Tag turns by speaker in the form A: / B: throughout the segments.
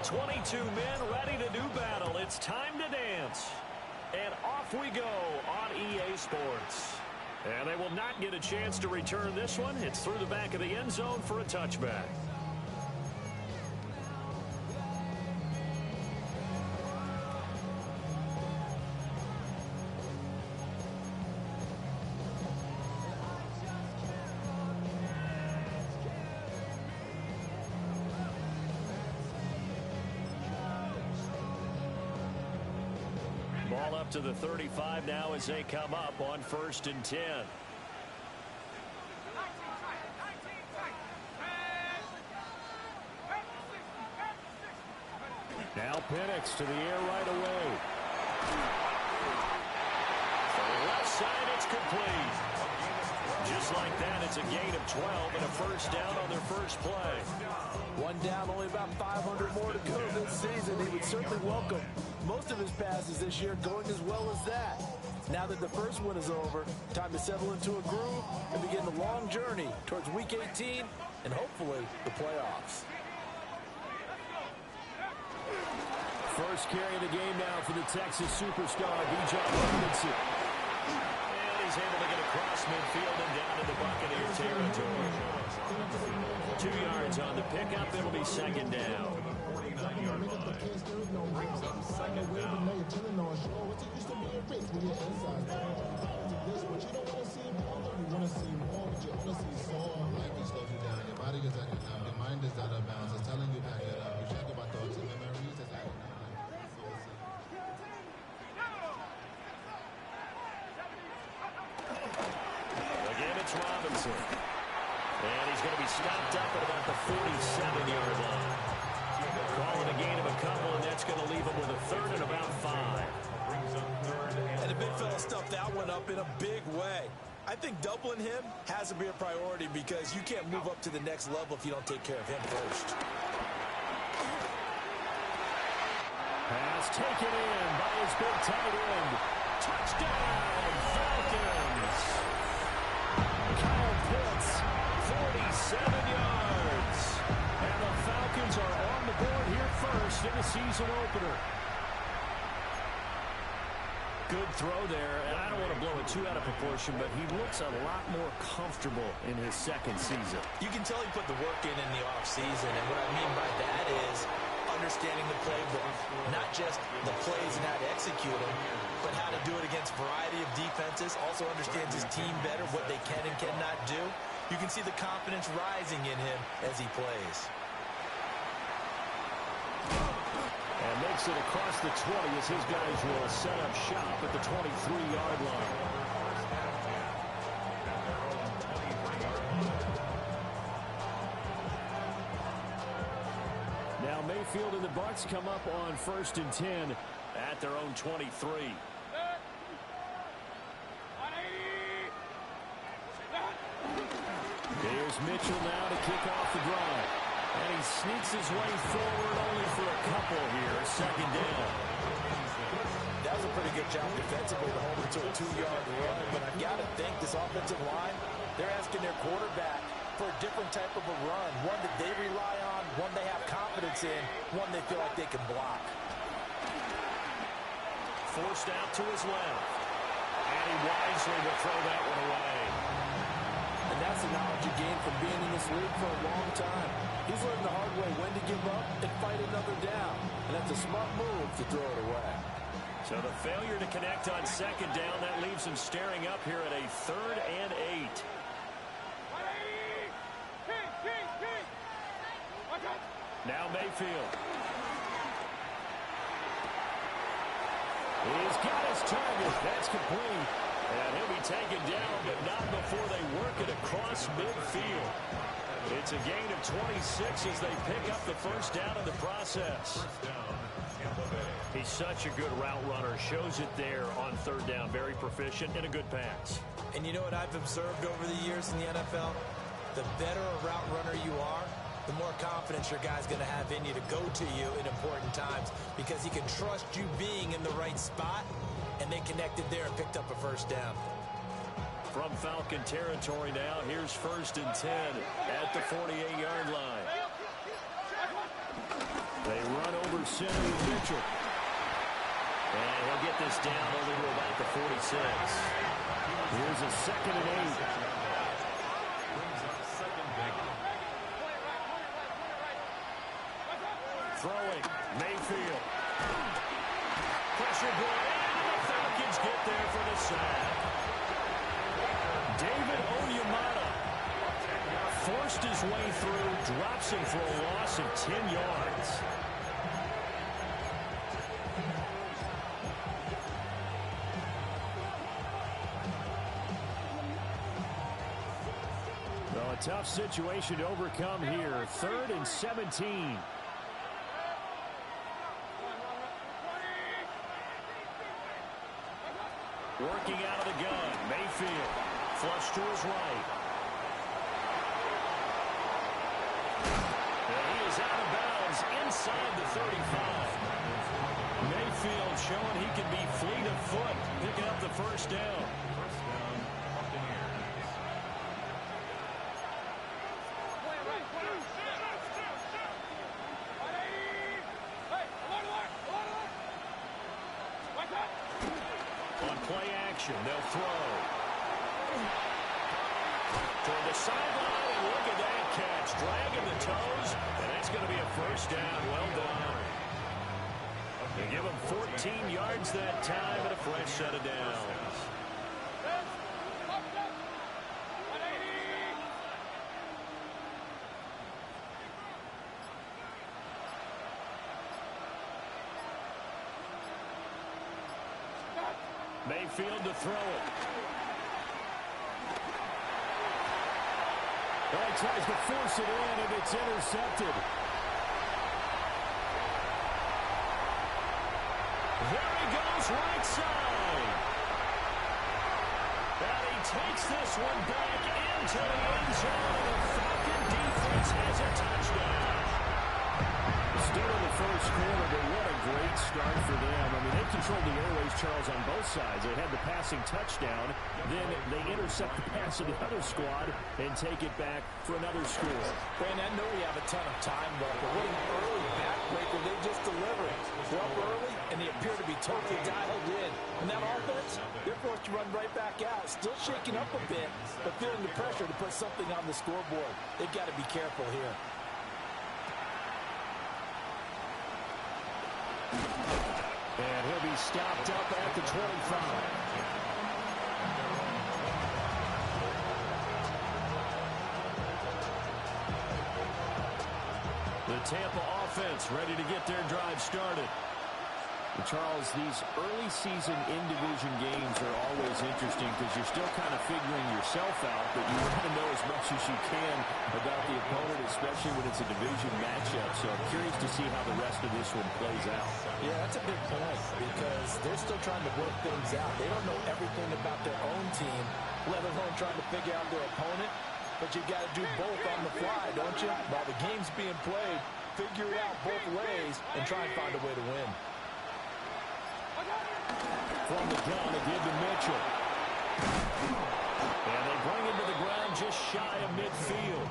A: 22 men ready to do battle. It's time to dance. And off we go on EA Sports. And they will not get a chance to return this one. It's through the back of the end zone for a touchback. Ball up to the 35 now as they come up on 1st and 10. Now Penix to the air right away. For the left side, it's complete. Just like that, it's a gain of 12 and a first down on their first play.
B: One down, only about 500 more to go this season. He would certainly welcome most of his passes this year going as well as that. Now that the first one is over, time to settle into a groove and begin the long journey towards Week 18 and hopefully the playoffs.
A: First carry of the game now for the Texas superstar, Bijan Robinson. And he's able to get across midfield and down into Buccaneer territory. 2 yards on the pickup. It'll be second down. Again, it's Robinson. And he's going to be stopped up at about the 47-yard line. Calling a gain of a couple, and that's going to leave him with a third and about 5.
B: And the big fella stuffed that one up in a big way. I think doubling him has to be a priority because you can't move up to the next level if you don't take care of him first.
A: Pass taken in by his big tight end. Touchdown, Falcons. Kyle Pitts, 47 yards. And the Falcons are on the board here first in the season opener. Good throw there, and I don't want to blow it too out of proportion, but he looks a lot more comfortable in his second season.
B: You can tell he put the work in the offseason, and what I mean by that is understanding the playbook, not just the plays and how to execute them, but how to do it against a variety of defenses, also understands his team better, what they can and cannot do. You can see the confidence rising in him as he plays.
A: And makes it across the 20 as his guys will set up shop at the 23-yard line. Now Mayfield and the Bucs come up on 1st and 10 at their own 23. Here's Mitchell now to kick off the drive. And he sneaks his way forward only for a couple here. Second down.
B: That was a pretty good job defensively to hold him to a 2-yard run. But I've got to think this offensive line, they're asking their quarterback for a different type of a run. One that they rely on, one they have confidence in, one they feel like they can block.
A: Forced out to his left. And he wisely will throw that one away.
B: And that's the knowledge you gain from being in this league for a long time. He's learned the hard way when to give up and fight another down. And that's a smart move to throw it away.
A: So the failure to connect on second down, that leaves him staring up here at a 3rd and 8. Now Mayfield. He's got his target. That's complete. And he'll be taken down, but not before they work it across midfield. It's a gain of 26 as they pick up the first down in the process. He's such a good route runner. Shows it there on 3rd down. Very proficient and a good pass.
B: And you know what I've observed over the years in the NFL? The better a route runner you are, the more confidence your guy's going to have in you to go to you in important times because he can trust you being in the right spot, and they connected there and picked up a first down.
A: From Falcon territory now, here's 1st and 10 at the 48-yard line. They run over center with Mitchell. And he'll get this down only to about the 46. Here's a 2nd and 8. Throwing, Mayfield. Pressure ball, and the Falcons get there for the sack. David Onyemata forced his way through, drops him for a loss of 10 yards. Well, a tough situation to overcome here. 3rd and 17. Working out of the gun, Mayfield. Flush to his right. And he is out of bounds inside the 35. Mayfield showing he can be fleet of foot, picking up the first down. They'll throw. Toward the sideline, and look at that catch. Dragging the toes, and that's going to be a first down. Well done. They give him 14 yards that time and a fresh set of downs. Mayfield to throw it. Well, he tries to force it in, and it's intercepted. There he goes, right side. And he takes this one back into the end zone. The Falcon defense has a touchdown. Still in the first quarter, but what a great start for them. I mean, they controlled the airways, Charles, on both sides. They had the passing touchdown. Then they intercept the pass of the other squad and take it back for another score.
B: Brandon, I know we have a ton of time left, but what an early backbreaker they just delivered. They're up early, and they appear to be totally dialed in. And that offense, they're forced to run right back out. Still shaking up a bit, but feeling the pressure to put something on the scoreboard. They've got to be careful here.
A: And he'll be stopped up at the 25. The Tampa offense ready to get their drive started. And Charles, these early season in-division games are always interesting because you're still kind of figuring yourself out, but you want to know as much as you can about the opponent, especially when it's a division matchup. So I'm curious to see how the rest of this one plays out.
B: Yeah, that's a big point because they're still trying to work things out. They don't know everything about their own team, let alone trying to figure out their opponent. But you've got to do both on the fly, don't you? While the game's being played, figure it out both ways and try and find a way to win.
A: From the gun, a give to Mitchell. And they bring him to the ground just shy of midfield.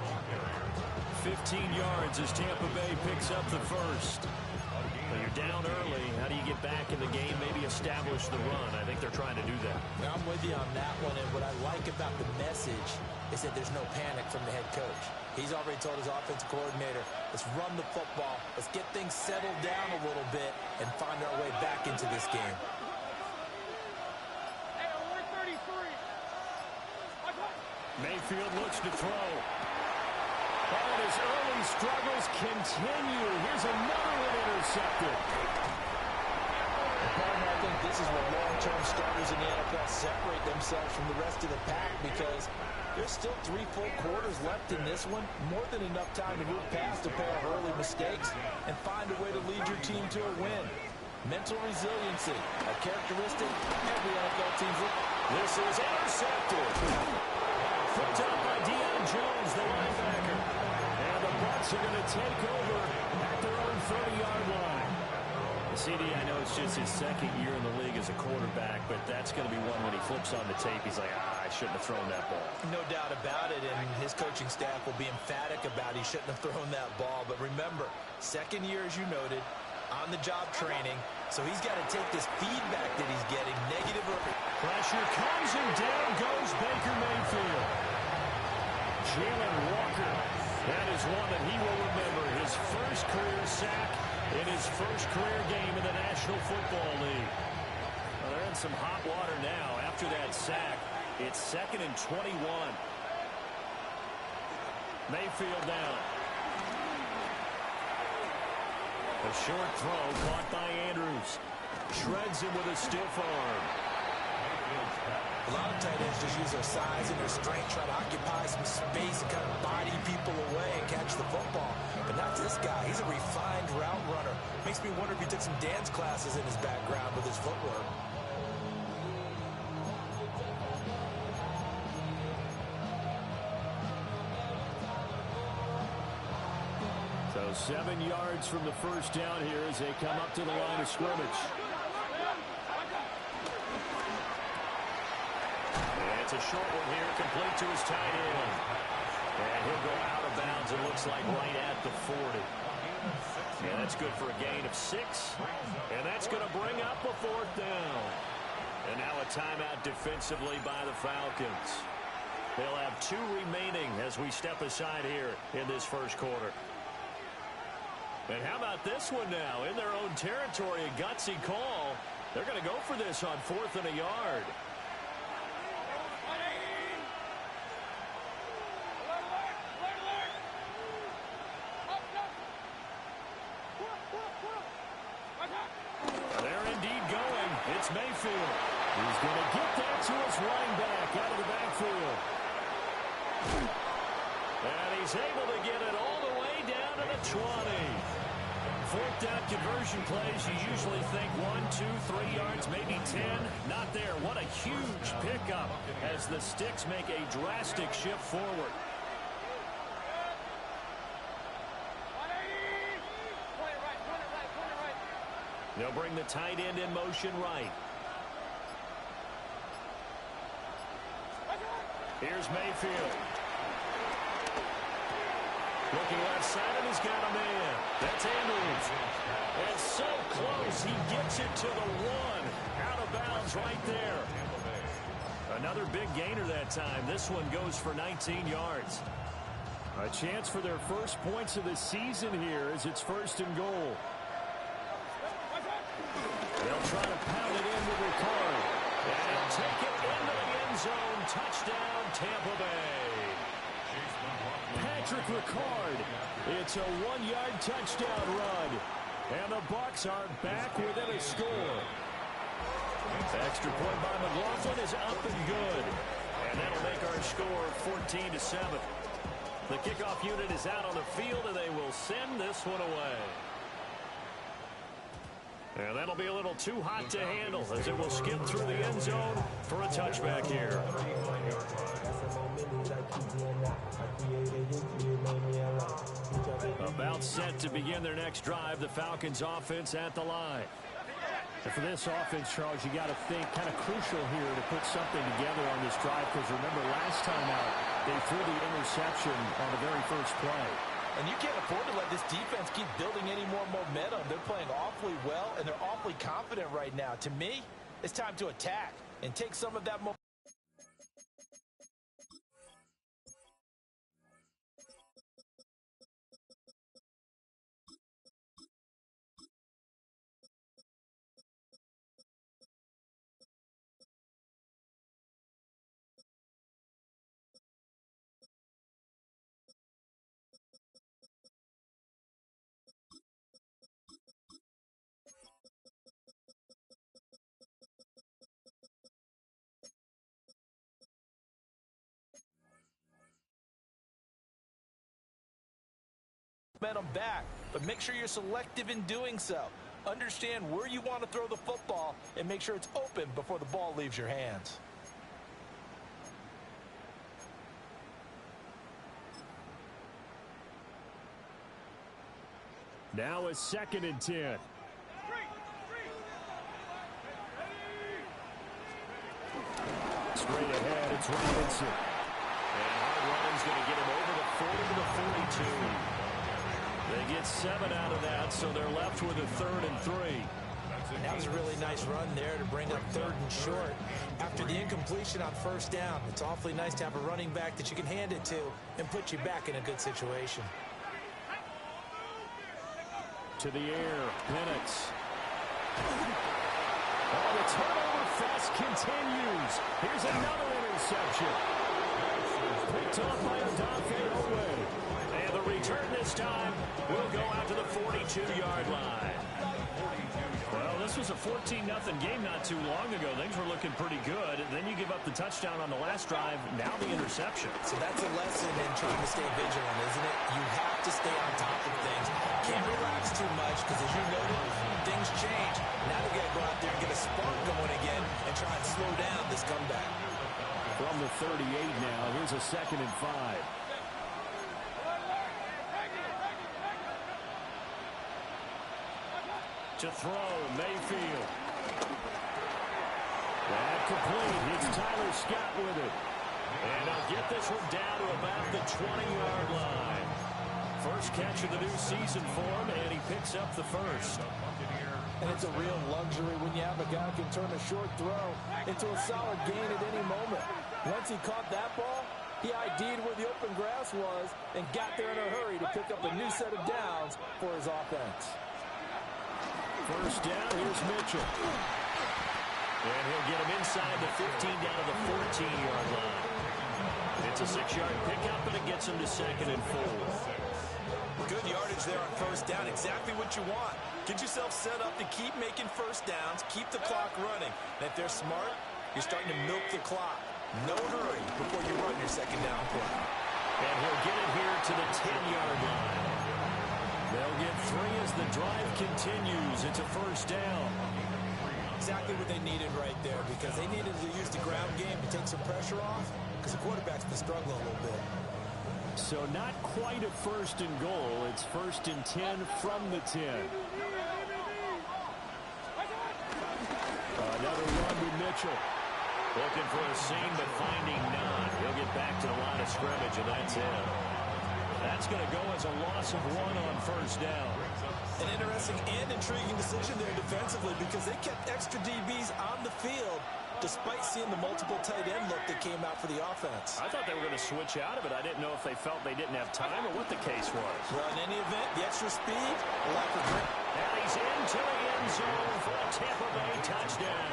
A: 15 yards as Tampa Bay picks up the first. Well, you're down early. How do you get back in the game, maybe establish the run? I think they're trying to do that.
B: Now, I'm with you on that one, and what I like about the message is that there's no panic from the head coach. He's already told his offensive coordinator, let's run the football, let's get things settled down a little bit and find our way back into this game.
A: Mayfield looks to throw. And his early struggles continue. Here's another one intercepted.
B: I think this is where long-term starters in the NFL separate themselves from the rest of the pack because there's still 3 full quarters left in this one. More than enough time to move past a pair of early mistakes and find a way to lead your team to a win. Mental resiliency, a characteristic every NFL team's looking.
A: This is intercepted. Picked up by Deion Jones, the linebacker. And the Bucs are going to take over at their own 30-yard line. CD, I know it's just his second year in the league as a quarterback, but that's going to be one when he flips on the tape. He's like, guy shouldn't have thrown that ball.
B: No doubt about it, and his coaching staff will be emphatic about he shouldn't have thrown that ball. But remember, second year, as you noted, on-the-job training, so he's got to take this feedback that he's getting, negative or...
A: Pressure comes, and down goes Baker Mayfield. Jalen Walker, that is one that he will remember. His first career sack in his first career game in the National Football League. Well, they're in some hot water now. After that sack, it's 2nd and 21. Mayfield down. A short throw caught by Andrews. Shreds him with a stiff arm.
B: A lot of tight ends just use their size and their strength, try to occupy some space and kind of body people away and catch the football. But not this guy. He's a refined route runner. Makes me wonder if he took some dance classes in his background with his footwork.
A: So 7 yards from the first down here as they come up to the line of scrimmage. It's a short one here, complete to his tight end. And he'll go out of bounds, it looks like right at the 40. Yeah, that's good for a gain of 6. And that's going to bring up a 4th down. And now a timeout defensively by the Falcons. They'll have 2 remaining as we step aside here in this first quarter. And how about this one now? In their own territory, a gutsy call. They're going to go for this on 4th and a yard. They're indeed going. It's Mayfield. He's going to get that to his running back out of the backfield. And he's able to get it all the way down to the 20. 4th down conversion plays, you usually think 1, 2, 3 yards, maybe 10. Not there. What a huge pickup as the Sticks make a drastic shift forward. They'll bring the tight end in motion right. Here's Mayfield. Looking left side, and he's got a man. That's Andrews. And so close, he gets it to the 1. Out of bounds right there. Another big gainer that time. This one goes for 19 yards. A chance for their first points of the season here as it's 1st and goal. They'll try to pound it in with Ricard. And he'll take it into the end zone. Touchdown, Tampa Bay. Patrick Ricard. It's a 1-yard touchdown run. And the Bucs are back within a score. Extra point by McLaughlin is up and good. And that'll make our score 14-7. The kickoff unit is out on the field, and they will send this one away. And that'll be a little too hot to handle as it will skip through the end zone for a touchback here. About set to begin their next drive, the Falcons offense at the line. And for this offense, Charles, you got to think kind of crucial here to put something together on this drive, because remember last time out, they threw the interception on the very first play.
B: And you can't afford to let this defense keep building any more momentum. They're playing awfully well, and they're awfully confident right now. To me, it's time to attack and take some of that momentum. Back, but make sure you're selective in doing so. Understand where you want to throw the football and make sure it's open before the ball leaves your hands.
A: Now a 2nd and 10. Straight ahead, it's Robinson. And hard running's going to get him over the 40 to the 42. They get 7 out of that, so they're left with a 3rd and 3.
B: That was a really nice run there to bring up 3rd and short. After the incompletion on 1st down, it's awfully nice to have a running back that you can hand it to and put you back in a good situation.
A: To the air, Penix. Oh, the turnover fest continues. Here's another interception. Picked off by Odafe. And the return this time will go out to the 42-yard line. Well, this was a 14-0 game not too long ago. Things were looking pretty good. And then you give up the touchdown on the last drive. Now the interception.
B: So that's a lesson in trying to stay vigilant, isn't it? You have to stay on top of things. Can't relax too much because, as you noted, things change. Now they got to go out there and get a spark going again and try and slow down this comeback.
A: From the 38 now, here's a 2nd and 5. To throw, Mayfield. That complete. It's Tyler Scott with it. And they'll get this one down to about the 20-yard line. First catch of the new season for him, and he picks up the first.
B: And it's a real luxury when you have a guy who can turn a short throw into a solid gain at any moment. Once he caught that ball, he ID'd where the open grass was and got there in a hurry to pick up a new set of downs for his offense.
A: First down, here's Mitchell. And he'll get him inside the 15 down to the 14-yard line. It's a 6-yard pickup, and it gets him to 2nd and 4.
B: Good yardage there on 1st down. Exactly what you want. Get yourself set up to keep making 1st downs, keep the clock running. And if they're smart, you're starting to milk the clock. No hurry before you run your 2nd down play.
A: And he'll get it here to the 10-yard line. They'll get 3 as the drive continues. It's a 1st down.
B: Exactly what they needed right there, because they needed to use the ground game to take some pressure off, because the quarterback's been struggling a little bit.
A: So not quite a 1st and goal. It's 1st and 10 from the 10. Another run with Mitchell. Looking for a seam, but finding none. He'll get back to the line of scrimmage, and that's it. That's going to go as a loss of 1 on 1st down.
B: An interesting and intriguing decision there defensively, because they kept extra DBs on the field despite seeing the multiple tight end look that came out for the offense.
A: I thought they were going to switch out of it. I didn't know if they felt they didn't have time or what the case was.
B: Well, in any event, the extra speed, the lack of grip.
A: And he's into the end zone for a Tampa Bay touchdown.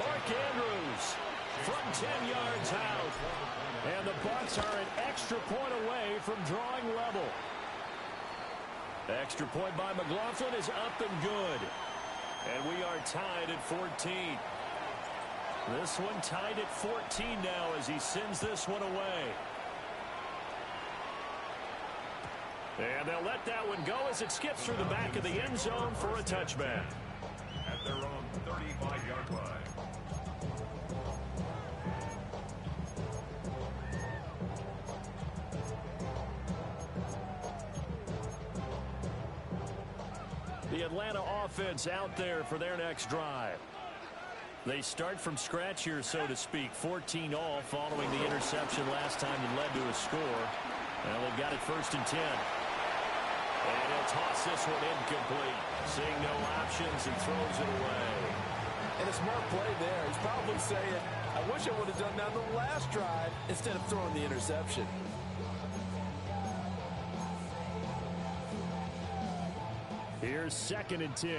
A: Mark Andrews from 10 yards out. And the Bucs are an extra point away from drawing level. Extra point by McLaughlin is up and good. And we are tied at 14. This one tied at 14 now as he sends this one away. And they'll let that one go as it skips through the back of the end zone for a touchback.
C: At their own 35-yard line.
A: The Atlanta offense out there for their next drive. They start from scratch here, so to speak. 14 all following the interception last time that led to a score. Well, they've got it 1st and 10. And he'll toss this one incomplete. Seeing no options and throws it away.
D: And a smart play there. He's probably saying, I wish I would have done that on the last drive instead of throwing the interception.
A: Here's 2nd and 10.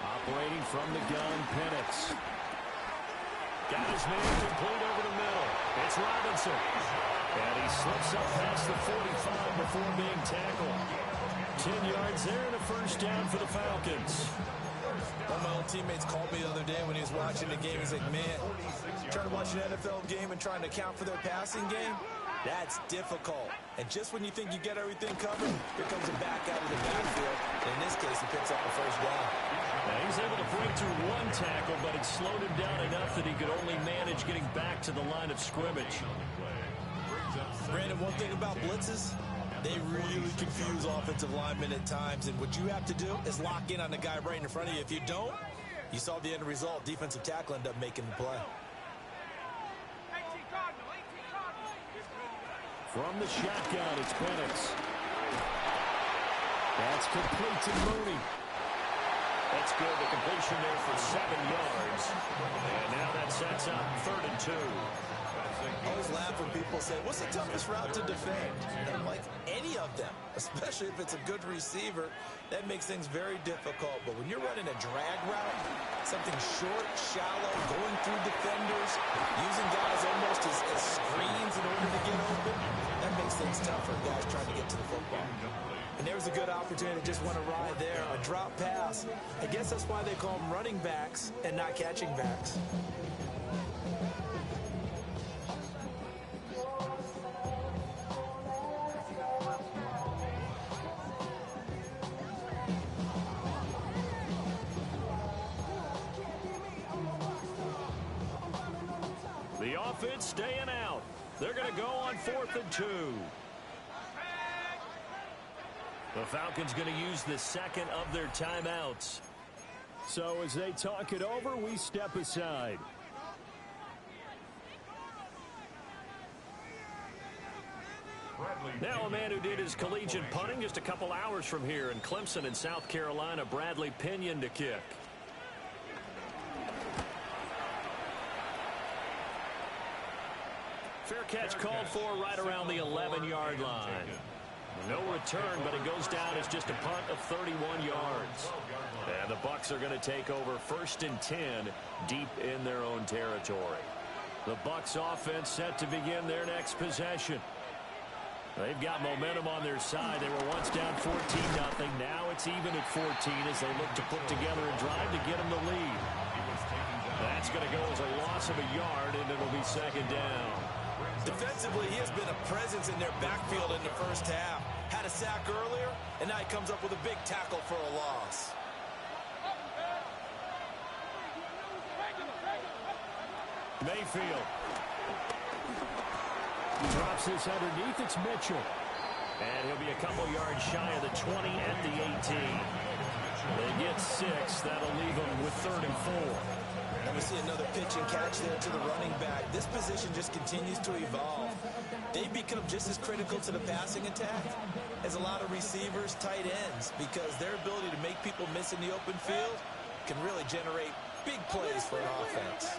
A: Operating from the gun, Penix. Got his man complete over the middle. It's Robinson. And he slips up past the 45 before being tackled. 10 yards there and a 1st down for the Falcons.
B: One of my old teammates called me the other day when he was watching the game. He's like, man, trying to watch an NFL game and trying to account for their passing game, that's difficult. And just when you think you get everything covered, here comes a back out of the backfield. And in this case, he picks up a 1st down.
A: Now he's able to break through one tackle, but it slowed him down enough that he could only manage getting back to the line of scrimmage.
B: Brandon, one thing about blitzes, They really confuse offensive linemen at times, and what you have to do is lock in on the guy right in front of you. If you don't, you saw the end result. Defensive tackle ended up making the play.
A: From the shotgun, it's Penix. That's complete to Mooney. That's good. The completion there for 7 yards. And now that sets up 3rd and 2.
B: I always laugh when people say, what's the toughest route to defend? And I'm like, any of them, especially if it's a good receiver. That makes things very difficult. But when you're running a drag route, something short, shallow, going through defenders, using guys almost as screens in order to get open, that makes things tough for guys trying to get to the football. And there was a good opportunity to just want to ride there, a drop pass. I guess that's why they call them running backs and not catching backs.
A: The offense staying out. They're going to go on 4th and 2. The Falcons going to use the second of their timeouts. So as they talk it over, we step aside. Now a man who did his collegiate punting just a couple hours from here in Clemson in South Carolina, Bradley Pinion to kick. Fair catch called for right around the 11-yard line. No return, but it goes down as just a punt of 31 yards. And the Bucs are going to take over 1st and 10 deep in their own territory. The Bucs offense set to begin their next possession. They've got momentum on their side. They were once down 14-0. Now it's even at 14 as they look to put together a drive to get them the lead. That's going to go as a loss of a yard, and it'll be 2nd down.
B: Defensively, he has been a presence in their backfield in the first half. Had a sack earlier, and now he comes up with a big tackle for a loss.
A: Mayfield. Drops this underneath. It's Mitchell. And he'll be a couple yards shy of the 20 at the 18. They get 6. That'll leave them with 3rd and 4.
B: And we see another pitch and catch there to the running back. This position just continues to evolve. They become just as critical to the passing attack as a lot of receivers, tight ends, because their ability to make people miss in the open field can really generate big plays for an offense.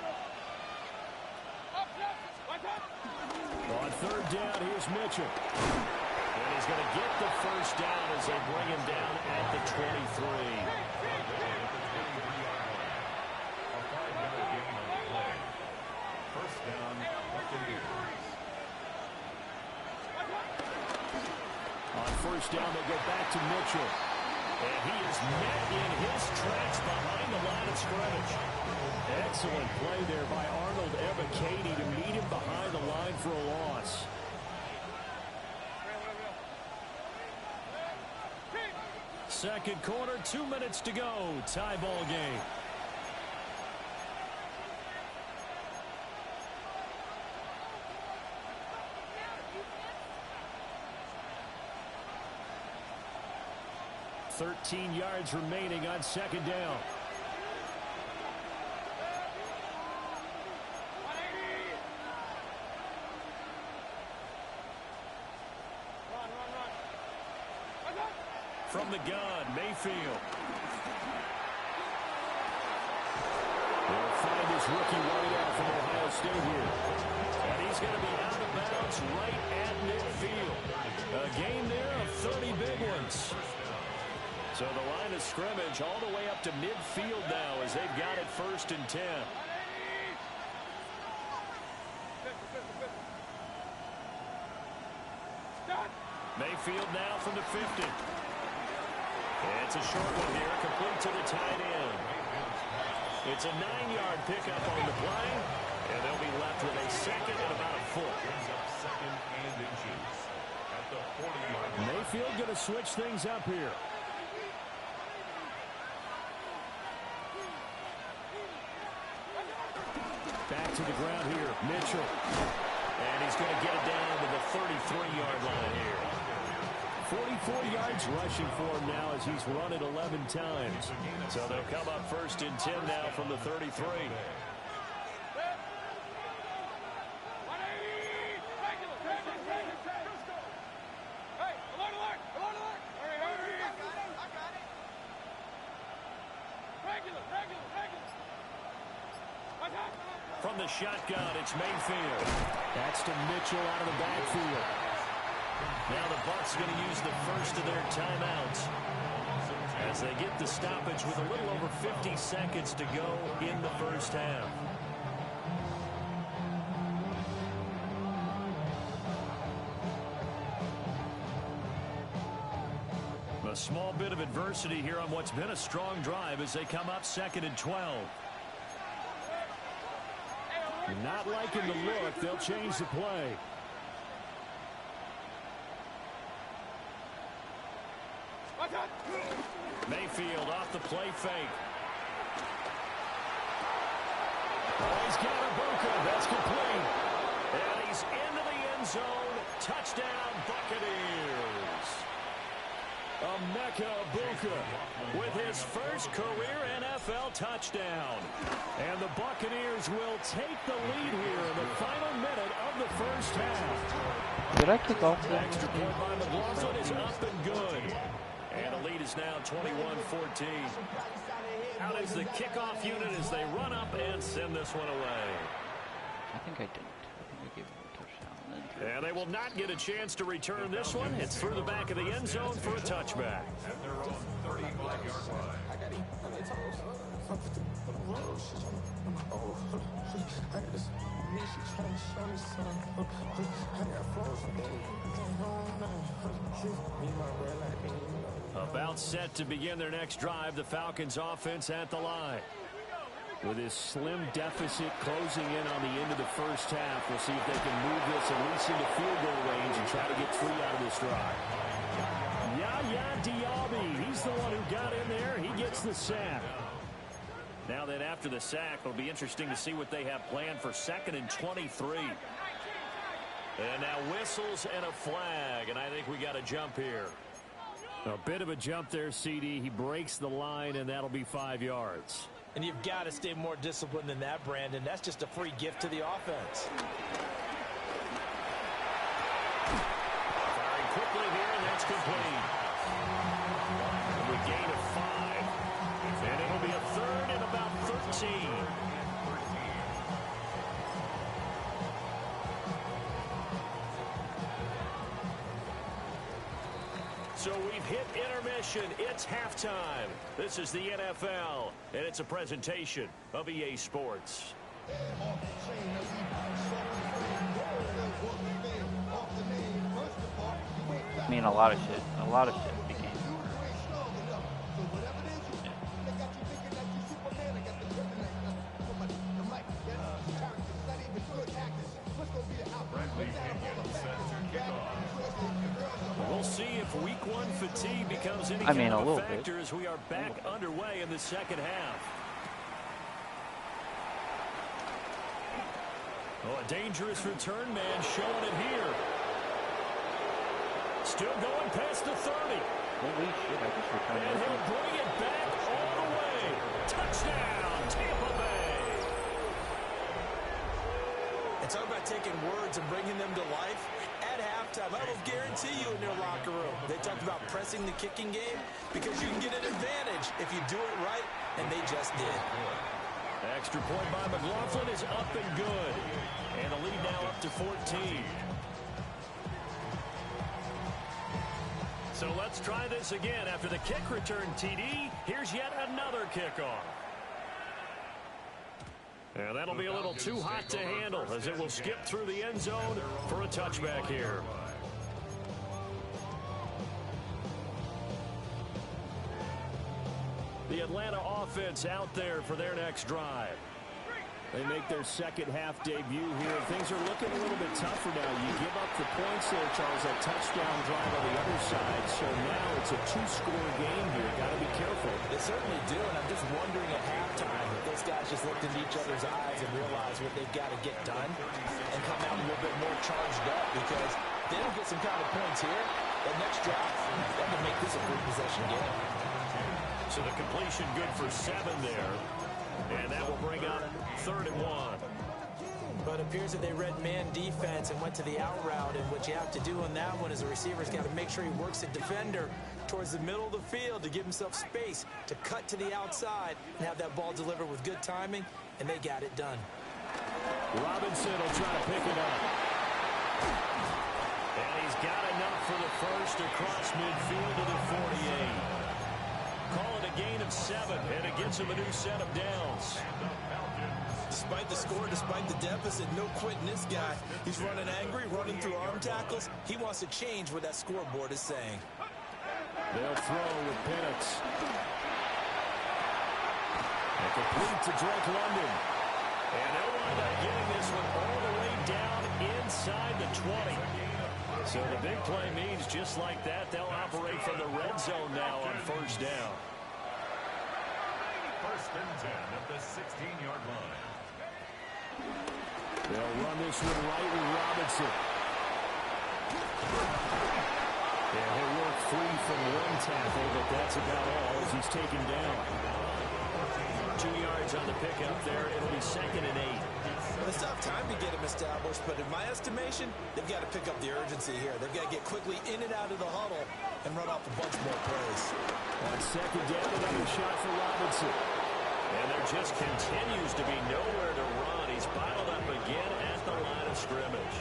A: On 3rd down, here's Mitchell. And he's going to get the 1st down as they bring him down at the 23. On 1st down, they go back to Mitchell. And he is met in his tracks behind the line of scrimmage. Excellent play there by Arnold Ebiketie to meet him behind the line for a loss. Second quarter, 2 minutes to go. Tie ball game. $13 yards remaining on 2nd down. From the gun, Mayfield. They'll find his rookie wideout from Ohio State here. And he's going to be out of bounds right at midfield. A game there of 30 big ones. So the line of scrimmage all the way up to midfield now as they've got it 1st and 10. Mayfield now from the 50. It's a short one here, complete to the tight end. It's a 9-yard pickup on the play, and they'll be left with a 2nd and about a foot. Mayfield going to switch things up here. Back to the ground here, Mitchell. And he's going to get it down to the 33-yard line here. 44 yards rushing for him now as he's run it 11 times. So they'll come up first and 10 now from the 33. From the shotgun, it's Mayfield. That's to Mitchell out of the backfield. Now the Bucs going to use the first of their timeouts as they get the stoppage with a little over 50 seconds to go in the first half. A small bit of adversity here on what's been a strong drive as they come up 2nd and 12. Not liking the look. They'll change the play. Mayfield off the play fake. Oh, he's got Ibuka. That's complete. And he's into the end zone. Touchdown, Buccaneers. Emeka Ibuka with his first career NFL touchdown. And the Buccaneers will take the lead here in the final minute of the first half.
E: Did I kick off that?
A: Extra point by McLaughlin is up and good. And the lead is now 21-14. Out is the kickoff unit as they run up and send this one away.
E: I think I didn't. I think I gave him a touchdown.
A: And they will not get a chance to return this one. It's through the back of the end zone for a touchback.
C: At their own 35-yard line.
A: About set to begin their next drive, the Falcons offense at the line. With his slim deficit closing in on the end of the first half, we'll see if they can move this at least into field goal range and try to get 3 out of this drive. Yaya Diaby, he's the one who got in there. He gets the sack. Now then, after the sack, it'll be interesting to see what they have planned for 2nd and 23. And now whistles and a flag, and I think we got a jump here. A bit of a jump there, CD. He breaks the line, and that'll be 5 yards.
B: And you've got to stay more disciplined than that, Brandon. That's just a free gift to the offense.
A: Firing quickly here, and that's complete. And we gain a 5. And it'll be a 3rd and about 13. So we've hit intermission. It's halftime. This is the NFL, and it's a presentation of EA Sports.
E: I mean, a lot of shit. A lot of shit became.
A: We'll see if week 1 fatigue becomes any kind of a factor as we are back underway in the second half. Oh, a dangerous return man showing it here. Still going past the 30.
E: Holy shit, I just returned
A: And he'll bring it back all the way. Touchdown, Tampa Bay.
B: It's all about taking words and bringing them to life. At halftime, I will guarantee you in their locker room, they talked about pressing the kicking game because you can get an advantage if you do it right, and they just did.
A: Extra point by McLaughlin is up and good. And the lead now up to 14. So let's try this again. After the kick return TD, here's yet another kickoff. And that'll be a little too hot to handle as it will skip through the end zone for a touchback here. The Atlanta offense out there for their next drive. They make their second half debut here. Things are looking a little bit tougher now. You give up the points there, Charles, that touchdown drive on the other side. So now it's a 2-score game here. Got to be careful.
B: They certainly do, and I'm just wondering at halftime if those guys just looked into each other's eyes and realized what they've got to get done and come out a little bit more charged up, because they don't get some kind of points here, That next drive, that can make this a free possession game.
A: So the completion good for 7 there. And that will bring up 3rd and 1.
B: But it appears that they read man defense and went to the out route, and what you have to do on that one is the receiver's got to make sure he works the defender towards the middle of the field to give himself space to cut to the outside and have that ball delivered with good timing, and they got it done.
A: Robinson will try to pick it up. And he's got enough for the first across midfield to the 48. Call it a gain of 7, and it gets him a new set of downs.
B: Despite the score, despite the deficit, no quitting this guy. He's running angry, running through arm tackles. He wants to change what that scoreboard is saying.
A: They'll throw with Penix. And complete to Drake London. And they'll wind up getting this one all the way down inside the 20. So the big play means just like that, they'll operate from the red zone now on first down.
C: 1st and 10 at the 16-yard line.
A: They'll run this one right with Robinson. Yeah, he'll work free from one tackle, but that's about all as he's taken down. 2 yards on the pickup there. It'll be 2nd and 8.
B: Well, it's tough time to get him established, but in my estimation, they've got to pick up the urgency here. They've got to get quickly in and out of the huddle and run off a bunch more plays.
A: On 2nd down, another shot for Robinson. And there just continues to be nowhere to run. He's bottled up again at the line of scrimmage.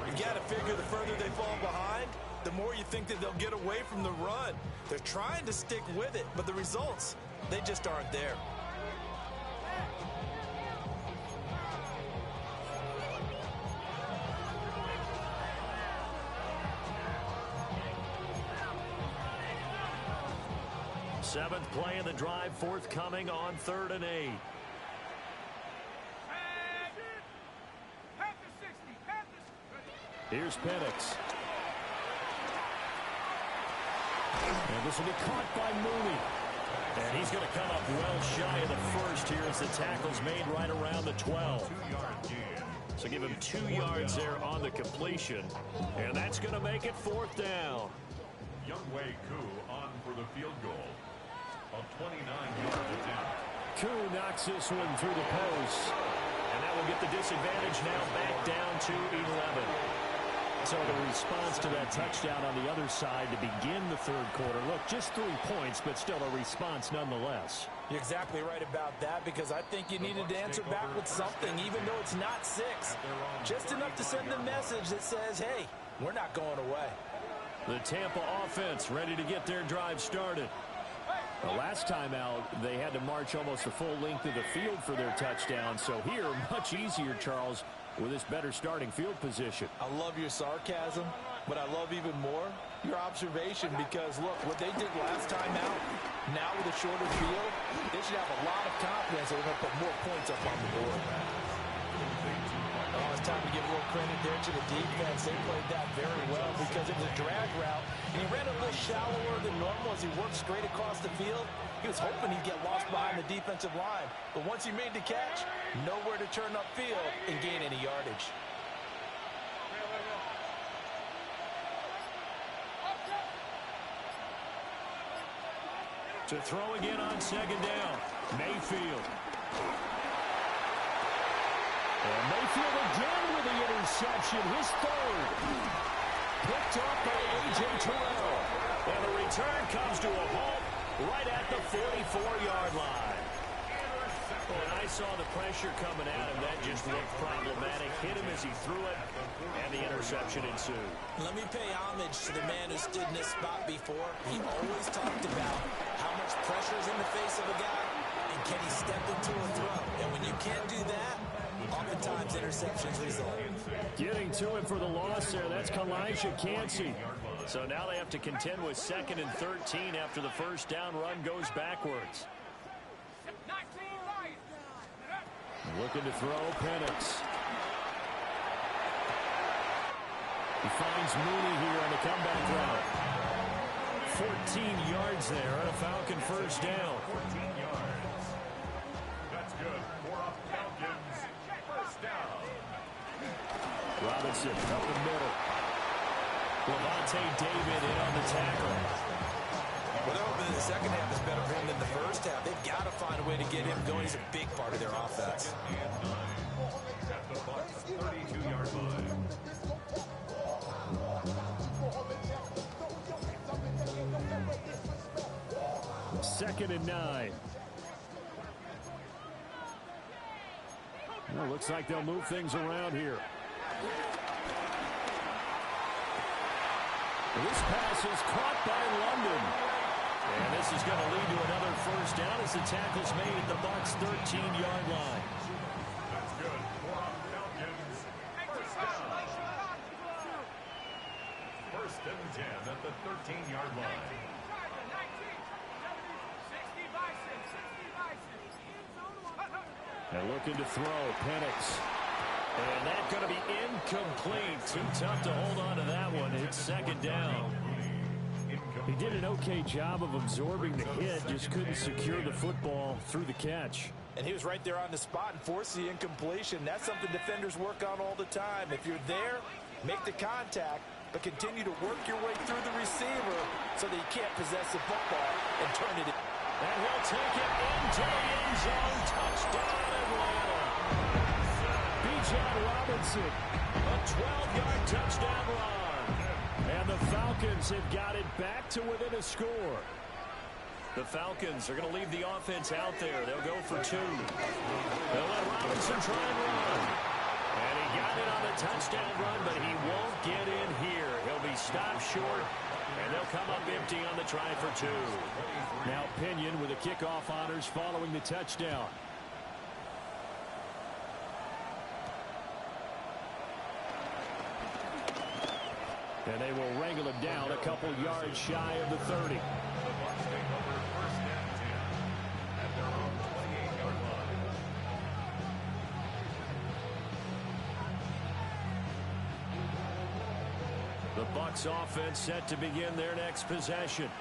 B: You got to figure the further they fall behind, the more you think that they'll get away from the run. They're trying to stick with it, but the results, they just aren't there.
A: Seventh play of the drive forthcoming on 3rd and 8. Here's Penix. And this will be caught by Mooney. And he's going to come up well shy of the first here as the tackle's made right around the 12. So give him 2 yards there on the completion. And that's going to make it 4th down.
C: Youngwei Koo on for the field goal. A 29-yard attempt.
A: Koo knocks this one through the post. And that will get the disadvantage now back down to 11. So the response to that touchdown on the other side to begin the 3rd quarter. Look, just 3 points, but still a response nonetheless.
B: You're exactly right about that, because I think you needed to answer back with something, even though it's not 6. Just enough to send the message that says, hey, we're not going away.
A: The Tampa offense ready to get their drive started. The last time out, they had to march almost the full length of the field for their touchdown. So here, much easier, Charles, with this better starting field position.
B: I love your sarcasm, but I love even more your observation, because, look, what they did last time out, now with a shorter field, they should have a lot of confidence they're going to put more points up on the board. Oh, it's time to give a little credit there to the defense. They played that very well because it was a drag route, and he ran a little shallower than normal as he worked straight across the field. He was hoping he'd get lost behind the defensive line, but once he made the catch, nowhere to turn upfield and gain any yardage.
A: To throw again on 2nd down, Mayfield. And Mayfield again with the interception, his 3rd. Picked up by A.J. Terrell. And the return comes to a halt right at the 44-yard line. And I saw the pressure coming at him. That just looked problematic. Hit him as he threw it, and the interception ensued.
B: Let me pay homage to the man who stood in this spot before. He always talked about how much pressure is in the face of a guy, and can he step into a throw. And when you can't do that, oftentimes interceptions result.
A: Getting to him for the loss there, that's Kalijah Cansey. So now they have to contend with 2nd and 13 after the first down run goes backwards. Looking to throw, Penix. He finds Mooney here on the comeback route. 14 yards there on a Falcon first down.
C: 14 yards. That's good for a Falcons first down.
A: Robinson up the middle. Levante David in on the tackle.
B: Well, they're hoping that the second half is better for him than the first half. They've got to find a way to get him going. He's a big part of their offense.
C: At the Bucs' 32-yard line.
A: Second and 9. Well, looks like they'll move things around here. This pass is caught by London. And this is going to lead to another first down as the tackle's made at the Bucs' 13-yard line.
C: That's good for Falcons. First down. First and 10 at the 13-yard line.
A: And looking to throw, Penix. And that's going to be incomplete. Too tough to hold on to that one. It's second down. He did an okay job of absorbing the hit, just couldn't secure the football through the catch.
B: And he was right there on the spot and forced the incompletion. That's something defenders work on all the time. If you're there, make the contact, but continue to work your way through the receiver so that you can't possess the football and turn it in.
A: And he'll take it into the end zone. Touchdown, Atlanta. Bijan Robinson, a 12-yard touchdown run. And the Falcons have got it back to within a score. The Falcons are going to leave the offense out there. They'll go for 2. They'll let Robinson try and run. And he got it on the touchdown run, but he won't get in here. He'll be stopped short, and they'll come up empty on the try for 2. Now Pinion with the kickoff honors following the touchdown. And they will wrangle him down a couple yards shy of the 30.
C: The Bucs take over first and 10 at their own 28-yard line.
A: The Bucs offense set to begin their next possession.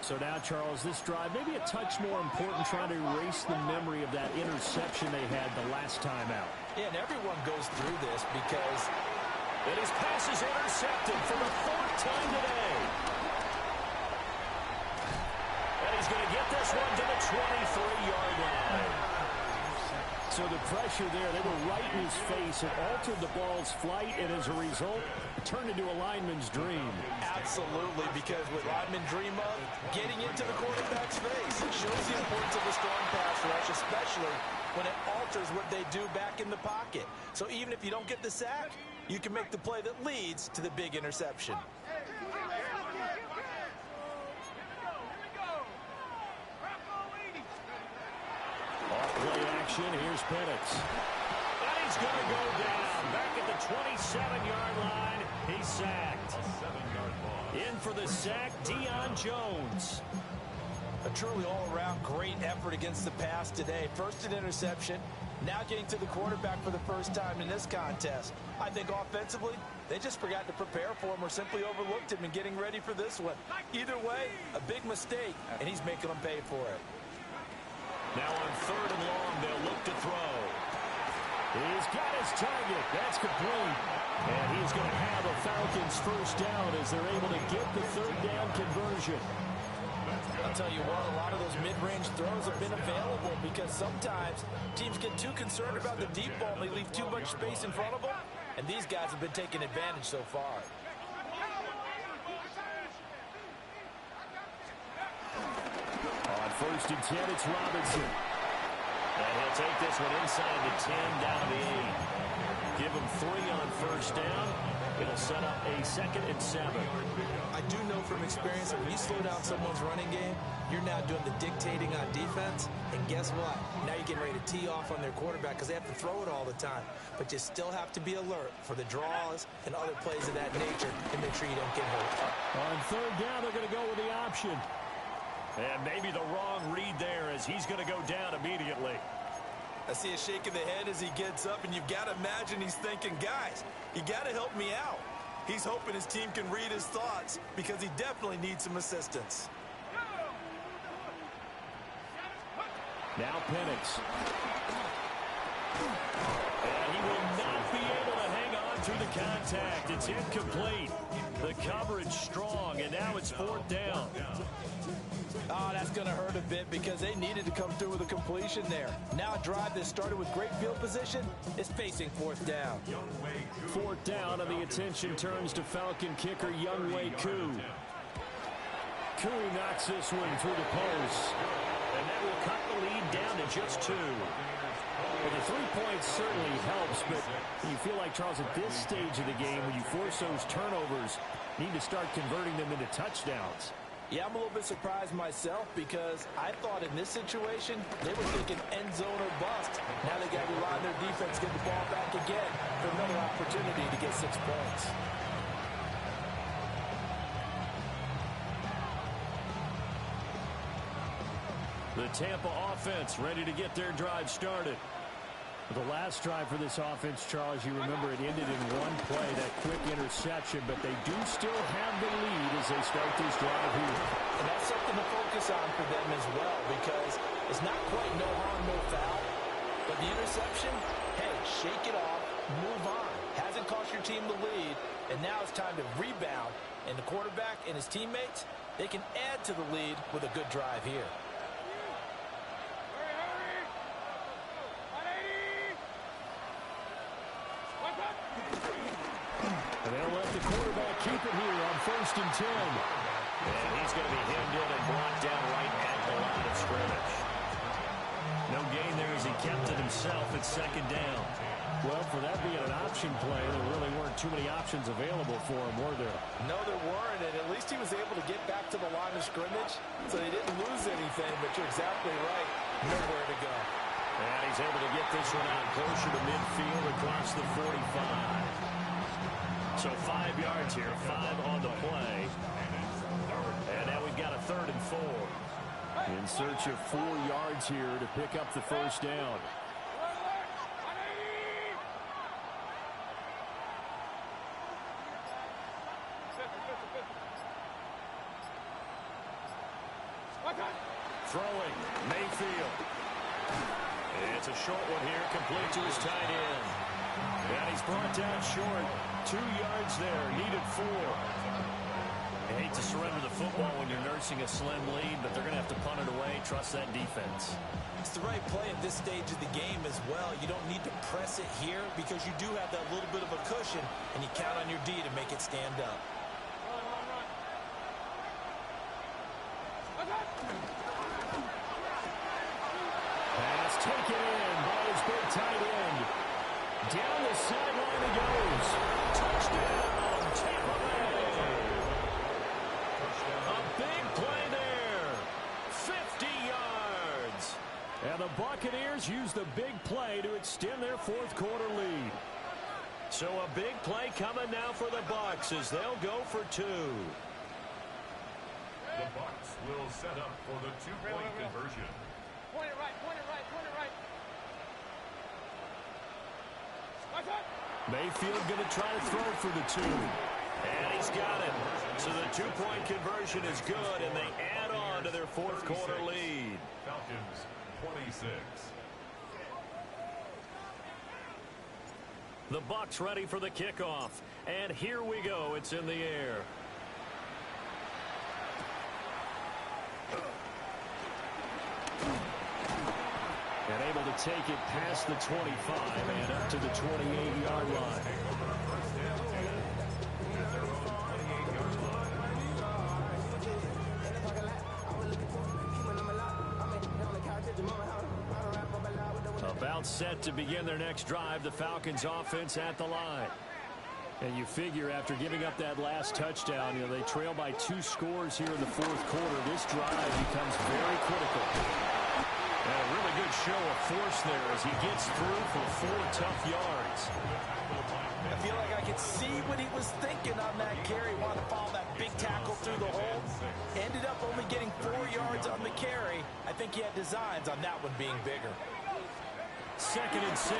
A: So now, Charles, this drive maybe a touch more important, trying to erase the memory of that interception they had the last time out.
B: Yeah, and everyone goes through this because
A: and his pass is intercepted for the 4th time today. And he's going to get this one to the 23-yard line. So the pressure there, they were right in his face. It altered the ball's flight, and as a result, it turned into a lineman's dream.
B: absolutely, because what linemen dream of, getting into the quarterback's face. It shows the importance of a strong pass rush, especially when it alters what they do back in the pocket. So even if you don't get the sack, you can make the play that leads to the big interception.
A: Off-play action, here's Penix. And he's going to go down. Back at the 27-yard line, he's sacked.
C: A 7-yard loss.
A: In for the sack, Deion Jones.
B: A truly all-around great effort against the pass today. First an interception, now getting to the quarterback for the first time in this contest. I think offensively, they just forgot to prepare for him or simply overlooked him in getting ready for this one. Either way, a big mistake, and he's making them pay for it.
A: Now on 3rd and long, they'll look to throw. He's got his target. That's complete. And he's going to have a Falcons first down as they're able to get the 3rd down conversion.
B: I'll tell you what, a lot of those mid-range throws have been available because sometimes teams get too concerned about the deep ball and they leave too much space in front of them, and these guys have been taking advantage so far.
A: On 1st and 10, it's Robinson. And he'll take this one inside the 10, down to the 8. Give him 3 on first down. It'll set up a 2nd and 7.
B: I do know from experience that when you slow down someone's running game, you're now doing the dictating on defense. And guess what? Now you're getting ready to tee off on their quarterback because they have to throw it all the time. But you still have to be alert for the draws and other plays of that nature and make sure you don't get hurt.
A: On 3rd down, they're going to go with the option. And maybe the wrong read there as he's going to go down immediately.
B: I see a shake of the head as he gets up, and you've got to imagine he's thinking, guys, you got to help me out. He's hoping his team can read his thoughts because he definitely needs some assistance.
A: Now Penix. And he will not be able to hang on to the contact. It's incomplete. The coverage strong, and now it's 4th down.
D: Oh, that's going to hurt a bit because they needed to come through with a completion there. Now a drive that started with great field position is facing 4th down.
A: 4th down, and the attention turns to Falcon kicker Younghoe Koo. Koo knocks this one through the post, and that will cut the lead down to just 2. Well, the 3 points certainly helps, but you feel like, Charles, at this stage of the game, when you force those turnovers, you need to start converting them into touchdowns.
D: Yeah, I'm a little bit surprised myself because I thought in this situation they were thinking end zone or bust. Now they got to rely on their defense, get the ball back again for another opportunity to get 6 points.
A: The Tampa offense ready to get their drive started. The last drive for this offense, Charles, you remember it ended in 1 play, that quick interception, but they do still have the lead as they start this drive here.
D: And that's something to focus on for them as well because it's not quite no harm, no foul, but the interception, hey, shake it off, move on. Hasn't cost your team the lead, and now it's time to rebound. And the quarterback and his teammates, they can add to the lead with a good drive here.
A: And they'll let the quarterback keep it here on 1st and 10. And he's going to be hemmed in and brought down right at the line of scrimmage. No gain there as he kept it himself at 2nd down. Well, for that being an option play, there really weren't too many options available for him, were there?
D: No, there weren't, and at least he was able to get back to the line of scrimmage, so he didn't lose anything, but you're exactly right. Nowhere to go.
A: And he's able to get this one out closer to midfield across the 45. So 5 yards here, 5 on the play. And now we've got a 3rd and 4. In search of 4 yards here to pick up the 1st down. Throwing, Mayfield. It's a short one here, complete to his tight end. And he's brought down short. 2 yards there, needed 4. I hate to surrender the football when you're nursing a slim lead, but they're going to have to punt it away. Trust that defense.
B: It's the right play at this stage of the game as well. You don't need to press it here because you do have that little bit of a cushion, and you count on your D to make it stand up.
A: Pass taken in by his big tight end. Down the sideline he goes. Touchdown, Tampa Bay. A big play there. 50 yards. And the Buccaneers use the big play to extend their 4th quarter lead. So a big play coming now for the Bucs as they'll go for 2.
C: The Bucs will set up for the 2-point conversion.
F: Point it right, point it right, point it right.
A: Mayfield going to try to throw for the 2. And he's got it. So the 2-point conversion is good, and they add on to their 4th quarter lead.
C: Falcons 26.
A: The Bucs ready for the kickoff. And here we go. It's in the air. And able to take it past the 25 and up to the 28-yard line. About set to begin their next drive, the Falcons offense at the line. And you figure after giving up that last touchdown, they trail by 2 scores here in the 4th quarter. This drive becomes very critical. And a really good show of force there as he gets through for 4 tough yards.
D: I feel like I could see what he was thinking on that carry. Wanted to follow that big tackle through the hole. Ended up only getting 4 yards on the carry. I think he had designs on that one being bigger.
A: 2nd and 6.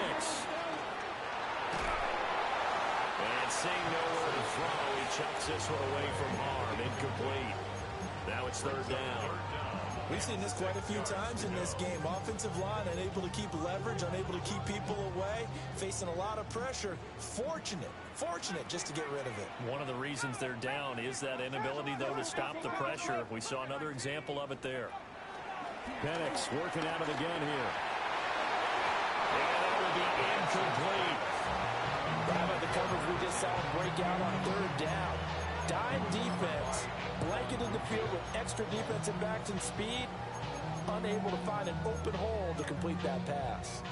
A: And seeing nowhere to throw, he chucks this one away from harm. Incomplete. Now it's 3rd down.
B: We've seen this quite a few times in this game. Offensive line unable to keep leverage, unable to keep people away. facing a lot of pressure. Fortunate just to get rid of it.
A: One of the reasons they're down is that inability, though, to stop the pressure. We saw another example of it there. Penix working out of the gun here. And that will be incomplete.
D: How about the coverage we just saw break out on third down? Dime defense, blanketed the field with extra defensive backs and speed, unable to find an open hole to complete that pass.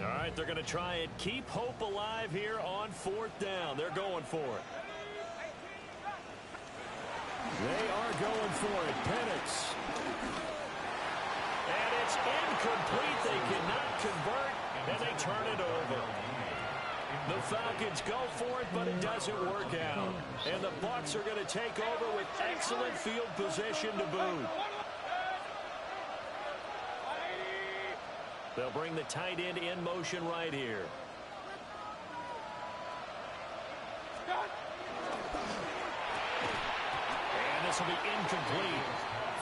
A: All right, they're going to try and keep hope alive here on fourth down. They're going for it. They are going for it. Penix. And it's incomplete. They cannot convert, and they turn it over. The Falcons go for it, but it doesn't work out. And the Bucs are going to take over with excellent field position to boot. They'll bring the tight end in motion right here. And this will be incomplete.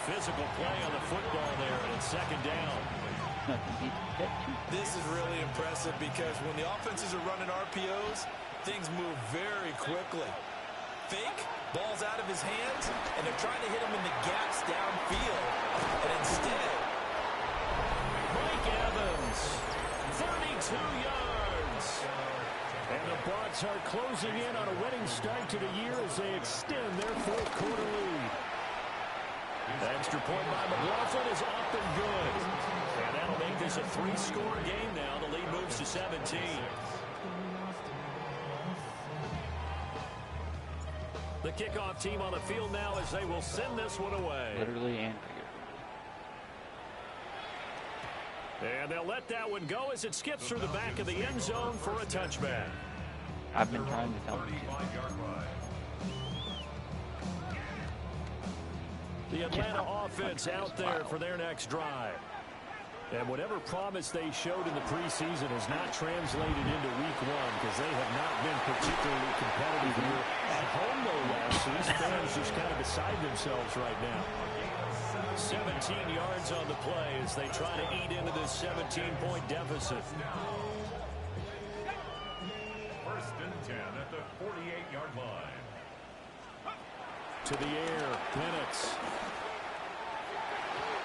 A: Physical play on the football there, and it's second down.
B: This is really impressive because when the offenses are running RPOs, things move very quickly. Fake, ball's out of his hands, and they're trying to hit him in the gaps downfield. And instead,
A: Mike Evans, 32 yards. And the Bucs are closing in on a winning start to the year as they extend their fourth quarter lead. Extra point by McLaughlin is up and good. And that'll make this a 3-score game now. The lead moves to 17. The kickoff team on the field now as they will send this one away.
E: Literally and figuratively.
A: And they'll let that one go as it skips through the back of the end zone for a touchback.
E: I've been trying to tell them to.
A: The Atlanta offense out there for their next drive. And whatever promise they showed in the preseason has not translated into week one because they have not been particularly competitive here. At home, no less, so these fans just kind of beside themselves right now. 17 yards on the play as they try to eat into this 17-point deficit.
C: First and 10 at the 48-yard line.
A: To the air, Penix.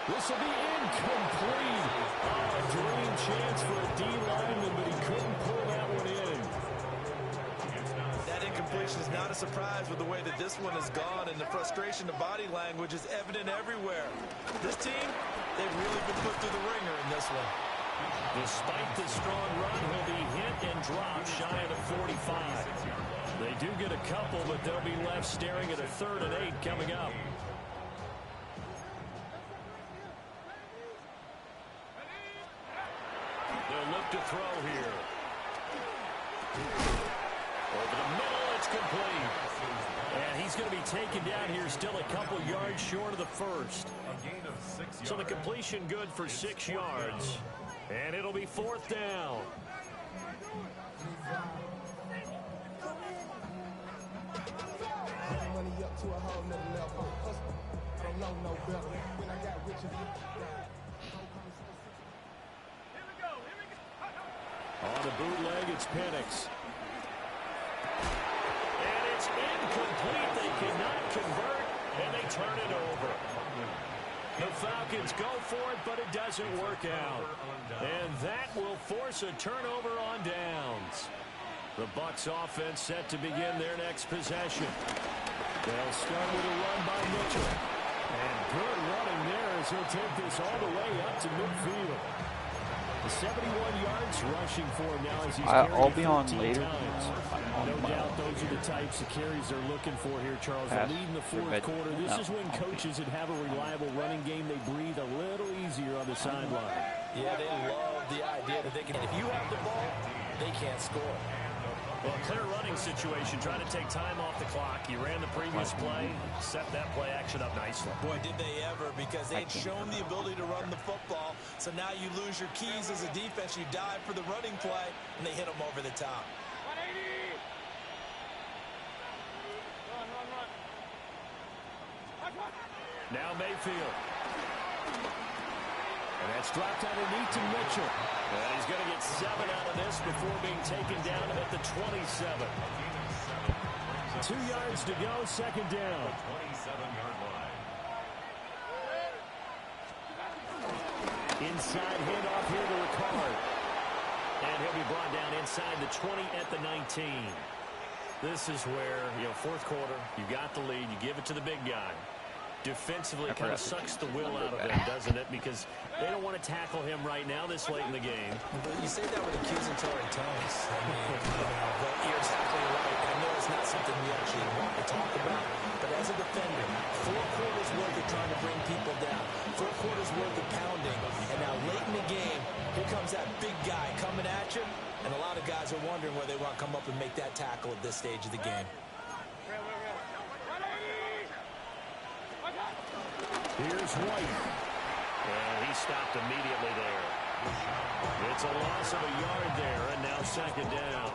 A: This will be incomplete. Oh, a dream chance for a D lineman, but he couldn't pull that one in.
B: that incompletion is not a surprise with the way that this one has gone, and the frustration, the body language is evident everywhere. This team, they've really been put through the ringer in this one.
A: Despite the strong run, he'll be hit and dropped shy of the 45. They do get a couple, but they'll be left staring at a 3rd and 8 coming up. They'll look to throw here. Over the middle, it's complete. And he's going to be taken down here still a couple yards short of the first. So the completion good for 6 yards. And it'll be 4th down. On the bootleg, it's Penix. And it's incomplete. They cannot convert, and they turn it over. The Falcons go for it, but it doesn't work out. And that will force a turnover on downs. The Bucs offense set to begin their next possession. They'll start with a run by Mitchell. And good running there as he'll take this all the way up to midfield. The 71 yards rushing for him now as he's carried
E: I'll be on
A: 13
E: later.
A: times. No doubt those are the types of carries they're looking for here, Charles. They lead in the fourth quarter. This is when coaches that have a reliable running game, they breathe a little easier on the sideline.
D: Yeah, they love the idea that they can, if you have the ball, they can't score.
A: Well, clear running situation, trying to take time off the clock. You ran the previous play, set that play action up nicely.
B: Boy, did they ever, because they had shown the ability to run the football. So now you lose your keys as a defense. You dive for the running play, and they hit them over the top.
F: 180. Run.
A: Now Mayfield. It's dropped underneath to Mitchell. And he's going to get 7 out of this before being taken down at the 27. 2 yards to go, second down.
C: 27-yard line.
A: Inside handoff here to Ricard. And he'll be brought down inside the 20 at the 19. This is where, fourth quarter, you got the lead, you give it to the big guy. Defensively, it kind of sucks the will out of him, doesn't it? Because they don't want to tackle him right now this late in the game.
B: But you say that with accusatory tones. I mean, but you're exactly right. I know it's not something we actually want to talk about, but as a defender, 4 quarters worth of trying to bring people down, 4 quarters worth of pounding, and now late in the game, here comes that big guy coming at you, and a lot of guys are wondering where they want to come up and make that tackle at this stage of the game.
A: Here's White. And he stopped immediately there. It's a loss of a yard there, and now second down.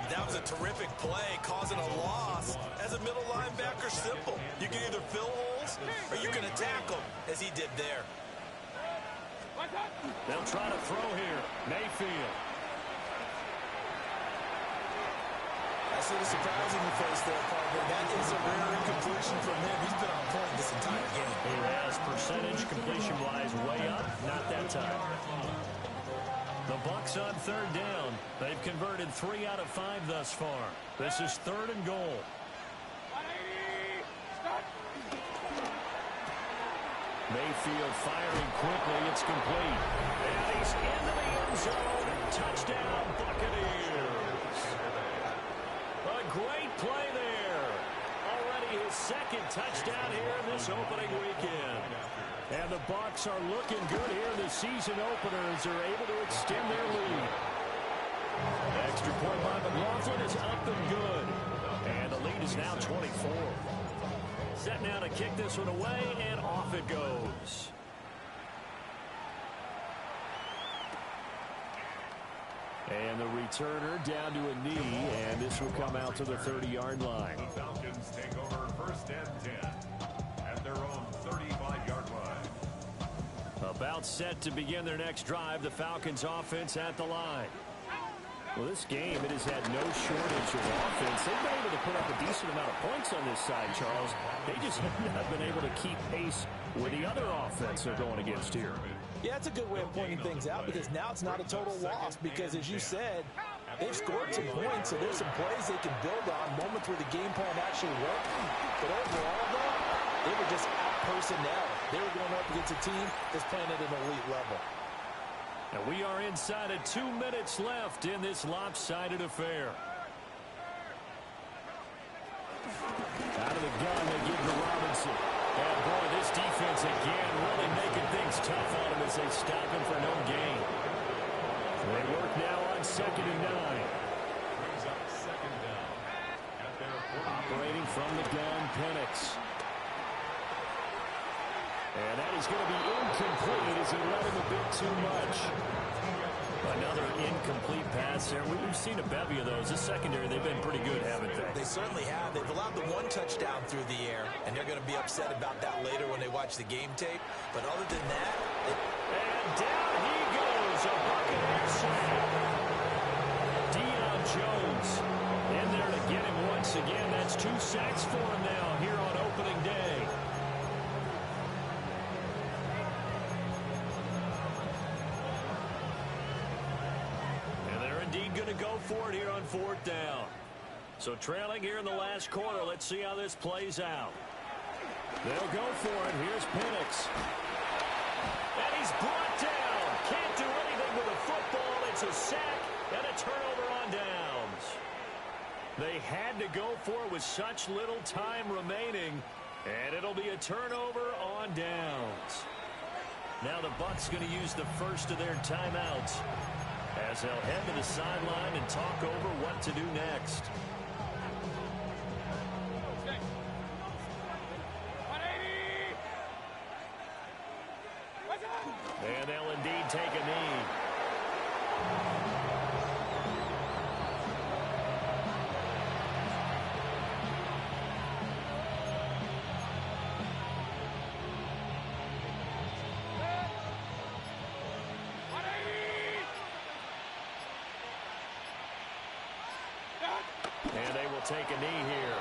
B: That was a terrific play, causing a loss. As a middle linebacker, simple. You can either fill holes or you can attack them, as he did there.
A: They'll try to throw here. Mayfield.
B: I see the surprising face there, partner. That is a rare incompletion from him. He's been on point this entire game.
A: He has percentage completion-wise way up. Not that time. The Bucs on third down. They've converted 3 out of 5 thus far. This is 3rd and goal. Mayfield firing quickly. It's complete. And he's into the end zone. Touchdown, Buccaneers. A great play there. Already his 2nd touchdown here in this opening weekend. And the Bucs are looking good here in the season opener as they're able to extend their lead. Extra point by McLaughlin is up and good. And the lead is now 24. Set now to kick this one away, and off it goes. And the returner down to a knee, and this will come out to the 30-yard line.
C: The Falcons take over 1st and 10 at their own 35-yard line.
A: About set to begin their next drive, the Falcons offense at the line. Well, this game, it has had no shortage of offense. They've been able to put up a decent amount of points on this side, Charles. They just have not been able to keep pace with the other offense they're going against here.
D: Yeah, it's a good way of pointing things out because now it's not a total loss because, as you said, they've scored some points, so there's some plays they can build on, moments where the game plan actually worked. But overall, though, they were just out personnel. They were going up against a team that's playing at an elite level.
A: And we are inside of 2 minutes left in this lopsided affair. Out of the gun, they give to Robinson. And boy, this defense again really making things tough on him as they stop him for no gain. They work now on 2nd and 9.
C: Brings up 2nd down at their 48.
A: Operating from the gun, Penix. And that is going to be incomplete as he let him a bit too much. Another incomplete pass there. We've seen a bevy of those. This secondary, they've been pretty good, haven't they?
B: They certainly have. They've allowed the 1 touchdown through the air, and they're going to be upset about that later when they watch the game tape. But other than that...
A: And down he goes. A Buccaneer sack. Deion Jones in there to get him once again. That's 2 sacks for him now here on opening day. Going to go for it here on 4th down. So trailing here in the last quarter. Let's see how this plays out. They'll go for it. Here's Penix. And he's brought down. Can't do anything with a football. It's a sack and a turnover on downs. They had to go for it with such little time remaining. And it'll be a turnover on downs. Now the Bucs going to use the first of their timeouts, as they'll head to the sideline and talk over what to do next. And they'll indeed take a knee. will take a knee here.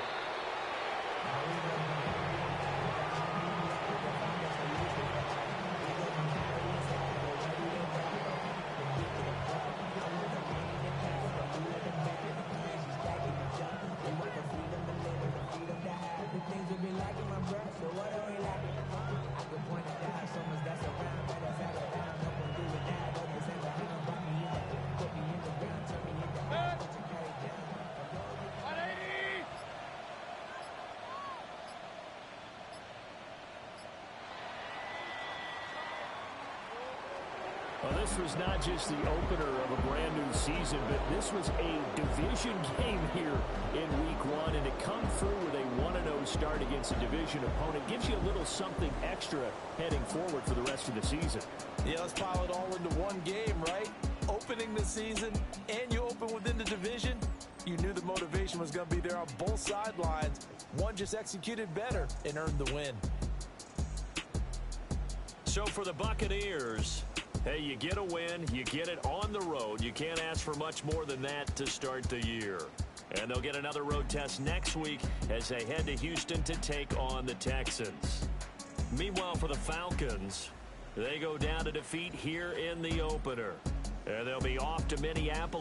A: Well, this was not just the opener of a brand new season, but this was a division game here in week 1, and to come through with a 1-0 start against a division opponent gives you a little something extra heading forward for the rest of the season.
D: Yeah, let's pile it all into one game, right? Opening the season, and you open within the division. You knew the motivation was going to be there on both sidelines. One just executed better and earned the win.
A: So for the Buccaneers, hey, you get a win, you get it on the road. You can't ask for much more than that to start the year. And they'll get another road test next week as they head to Houston to take on the Texans. Meanwhile, for the Falcons, they go down to defeat here in the opener. And they'll be off to Minneapolis.